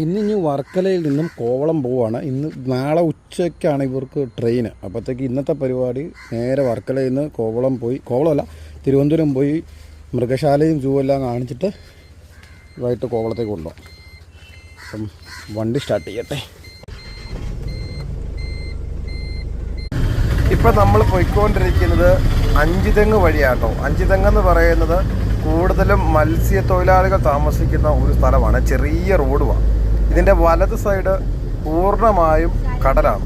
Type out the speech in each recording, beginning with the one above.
ഇനി വർക്കലയിൽ നിന്നും കോവളം പോവാണ്. നാളെ ഉച്ചയ്ക്കാണ് ഇവർക്ക് ട്രെയിന്. അപ്പോഴത്തേക്ക് ഇന്നത്തെ പരിപാടി നേരെ വർക്കലയിൽ നിന്ന് കോവളമല്ല തിരുവനന്തപുരം പോയി മൃഗശാലയും സൂ എല്ലാം കാണിച്ചിട്ട് വൈകിട്ട് കോവളത്തേക്ക് കൊണ്ടുപോകും. അപ്പം വണ്ടി സ്റ്റാർട്ട് ചെയ്യട്ടെ. ഇപ്പം നമ്മൾ പോയിക്കൊണ്ടിരിക്കുന്നത് അഞ്ചുതെങ്ങ് വഴിയാട്ടോ. അഞ്ചുതെങ്ങ് എന്ന് പറയുന്നത് കൂടുതലും മത്സ്യത്തൊഴിലാളികൾ താമസിക്കുന്ന ഒരു സ്ഥലമാണ്. ചെറിയ റോഡുമാണ്. ഇതിൻ്റെ വലത് സൈഡ് പൂർണ്ണമായും കടലാണ്.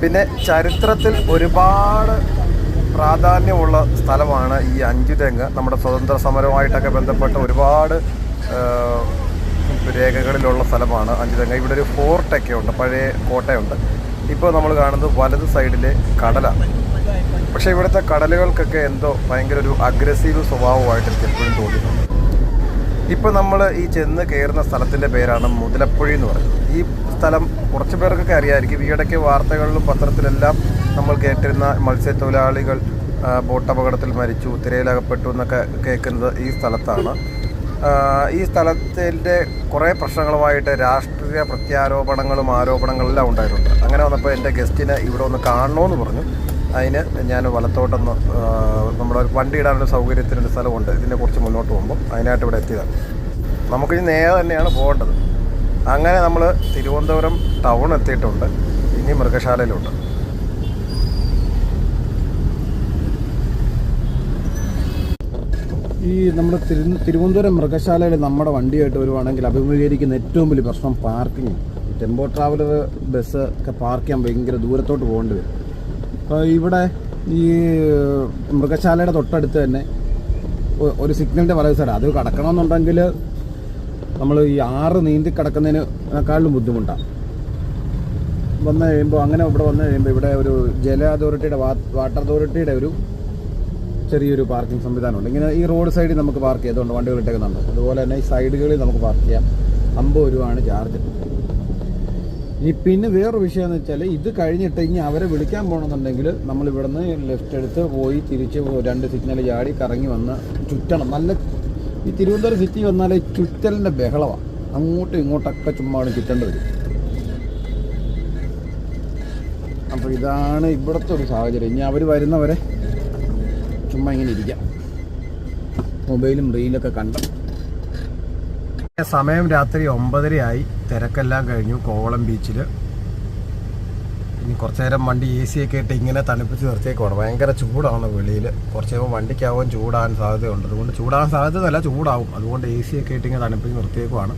പിന്നെ ചരിത്രത്തിൽ ഒരുപാട് പ്രാധാന്യമുള്ള സ്ഥലമാണ് ഈ അഞ്ചുതെങ്ങ്. നമ്മുടെ സ്വതന്ത്ര സമരവുമായിട്ടൊക്കെ ബന്ധപ്പെട്ട ഒരുപാട് രേഖകളിലുള്ള സ്ഥലമാണ് അഞ്ചുതെങ്ങ്. ഇവിടെ ഒരു ഫോർട്ടൊക്കെ ഉണ്ട്, പഴയ കോട്ടയുണ്ട്. ഇപ്പോൾ നമ്മൾ കാണുന്നത് വലത് സൈഡിലെ കടലാണ്. പക്ഷേ ഇവിടുത്തെ കടലുകൾക്കൊക്കെ എന്തോ ഭയങ്കര ഒരു അഗ്രസീവ് സ്വഭാവമായിട്ട് എനിക്ക് എപ്പോഴും തോന്നിയിട്ടുണ്ട്. ഇപ്പോൾ നമ്മൾ ഈ ചെന്ന് കയറുന്ന സ്ഥലത്തിൻ്റെ പേരാണ് മുതലപ്പുഴി എന്ന് പറയുന്നത്. ഈ സ്ഥലം കുറച്ച് പേർക്കൊക്കെ അറിയാമായിരിക്കും. ഈയിടയ്ക്ക് വാർത്തകളിലും പത്രത്തിലെല്ലാം നമ്മൾ കേട്ടിരുന്ന മത്സ്യത്തൊഴിലാളികൾ ബോട്ട് അപകടത്തിൽ മരിച്ചു, തിരയിലകപ്പെട്ടു എന്നൊക്കെ കേൾക്കുന്നത് ഈ സ്ഥലത്താണ്. ഈ സ്ഥലത്തിൻ്റെ കുറേ പ്രശ്നങ്ങളുമായിട്ട് രാഷ്ട്രീയ പ്രത്യാരോപണങ്ങളും ആരോപണങ്ങളെല്ലാം ഉണ്ടായിട്ടുണ്ട്. അങ്ങനെ വന്നപ്പോൾ എൻ്റെ ഗസ്റ്റിനെ ഇവിടെ ഒന്ന് കാണണമെന്ന് പറഞ്ഞു. അതിന് ഞാൻ വലത്തോട്ടൊന്ന് നമ്മുടെ വണ്ടി ഇടാനൊരു സൗകര്യത്തിനൊരു സ്ഥലമുണ്ട് ഇതിനെ കുറച്ച് മുന്നോട്ട് പോകുമ്പോൾ, അതിനായിട്ട് ഇവിടെ എത്തിയതാണ്. നമുക്കിനി നേരെ തന്നെയാണ് പോകേണ്ടത്. അങ്ങനെ നമ്മൾ തിരുവനന്തപുരം ടൗൺ എത്തിയിട്ടുണ്ട്. ഇനി മൃഗശാലയിലുണ്ട്. ഈ നമ്മുടെ തിരുവനന്തപുരം മൃഗശാലയിൽ നമ്മുടെ വണ്ടിയായിട്ട് വരുവാണെങ്കിൽ അഭിമുഖീകരിക്കുന്ന ഏറ്റവും വലിയ പ്രശ്നം പാർക്കിംഗ്. ടെമ്പോ ട്രാവലർ ബസ് ഒക്കെ പാർക്ക് ചെയ്യാൻ ഭയങ്കര ദൂരത്തോട്ട് പോകേണ്ടി വരും. അപ്പോൾ ഇവിടെ ഈ മൃഗശാലയുടെ തൊട്ടടുത്ത് തന്നെ ഒരു സിഗ്നലിൻ്റെ വലത് സൈഡ്, അത് കടക്കണമെന്നുണ്ടെങ്കിൽ നമ്മൾ ഈ 6 നീന്തി കിടക്കുന്നതിനേക്കാളും ബുദ്ധിമുട്ടാണ്. വന്നു കഴിയുമ്പോൾ ഇവിടെ വന്നു കഴിയുമ്പോൾ ഇവിടെ ഒരു ജല അതോറിറ്റിയുടെ വാട്ടർ അതോറിറ്റിയുടെ ഒരു ചെറിയൊരു പാർക്കിംഗ് സംവിധാനമുണ്ട്. ഇങ്ങനെ ഈ റോഡ് സൈഡിൽ നമുക്ക് പാർക്ക് ചെയ്തുകൊണ്ട് വണ്ടികൾ ഇട്ടേക്കുന്നുണ്ട്. അതുപോലെ തന്നെ ഈ സൈഡുകളിൽ നമുക്ക് പാർക്ക് ചെയ്യാം. 50 രൂപയാണ് ചാർജ്. പിന്നെ വേറൊരു വിഷയം എന്ന് വെച്ചാൽ, ഇത് കഴിഞ്ഞിട്ട് ഇനി അവരെ വിളിക്കാൻ പോകണമെന്നുണ്ടെങ്കിൽ നമ്മൾ ഇവിടുന്ന് ലെഫ്റ്റ് എടുത്ത് പോയി തിരിച്ച് 2 സിഗ്നൽ ചാടി കറങ്ങി വന്ന് ചുറ്റണം. ഈ തിരുവനന്തപുരം സിറ്റി വന്നാൽ ചുറ്റലിൻ്റെ ബഹളമാണ്. അങ്ങോട്ടും ഇങ്ങോട്ടൊക്കെ ചുമ്മാ ചുറ്റേണ്ടി വരും. അപ്പോൾ ഇതാണ് ഇവിടുത്തെ ഒരു സാഹചര്യം. ഇനി അവർ വരുന്നവരെ ചുമ്മാ ഇങ്ങനെ ഇരിക്കാം, മൊബൈലും റീലൊക്കെ കണ്ട്. സമയം രാത്രി 9:30 തിരക്കെല്ലാം കഴിഞ്ഞു കോവളം ബീച്ചിൽ. ഇനി കുറച്ച് നേരം വണ്ടി AC ഒക്കെ ഇട്ട് ഇങ്ങനെ തണുപ്പിച്ച് നിർത്തിയേക്കുവാണ്. ഭയങ്കര ചൂടാണ് വെളിയിൽ. കുറച്ച് കഴിയുമ്പോൾ വണ്ടിക്കാവും ചൂടാൻ സാധ്യതയുണ്ട്. അതുകൊണ്ട് ചൂടാൻ സാധ്യതയല്ല, ചൂടാവും. അതുകൊണ്ട് AC ഒക്കെ ഇട്ട് ഇങ്ങനെ തണുപ്പിച്ച് നിർത്തിയേക്കുവാണ്.